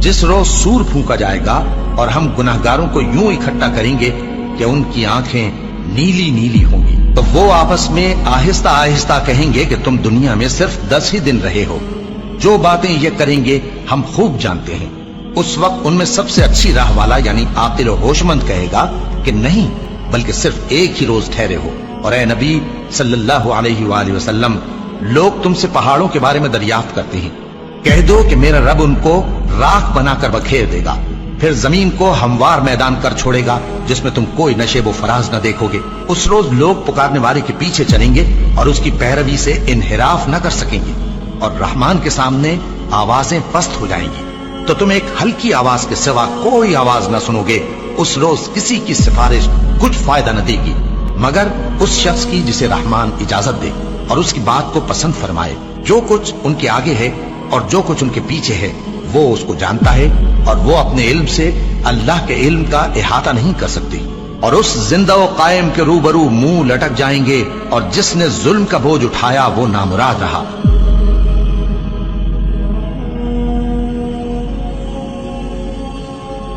जिस रोज सूर फूंका जाएगा और हम गुनाहगारों को यूं इकट्ठा करेंगे कि उनकी आंखें नीली नीली होंगी, तो वो आपस में आहिस्ता आहिस्ता कहेंगे कि तुम दुनिया में सिर्फ 10 ही दिन रहे हो। जो बातें ये करेंगे हम खूब जानते हैं। उस वक्त उनमें सबसे अच्छी राह वाला यानी आकिल और होशमंद कहेगा कि नहीं, बल्कि सिर्फ एक ही रोज ठहरे हो। और ए नबी सल्लल्लाहु अलैहि वसल्लम, लोग तुमसे पहाड़ों के बारे में दरियाफ्त करते हैं, कह दो कि मेरा रब उनको राख बनाकर बखेर देगा, फिर जमीन को हमवार मैदान कर छोड़ेगा जिसमें तुम कोई नशेबो फराज न देखोगे। उस रोज लोग पुकारने वाले के पीछे चलेंगे और उसकी पैरवी से इनहिराफ न कर सकेंगे और रहमान के सामने आवाजें पस्त हो जाएंगी, तो तुम एक हल्की आवाज के सिवा कोई आवाज न सुनोगे। उस रोज किसी की सिफारिश कुछ फायदा न देगी मगर उस शख्स की जिसे रहमान इजाजत दे और उसकी बात को पसंद फरमाए। जो कुछ उनके आगे है और जो कुछ उनके पीछे है वो उसको जानता है और वो अपने इल्म से अल्लाह के इल्म का इहाता नहीं कर सकती। और उस जिंदा व कायम के रूबरू मुंह लटक जाएंगे और जिसने जुल्म का बोझ उठाया वो नामुराद रहा।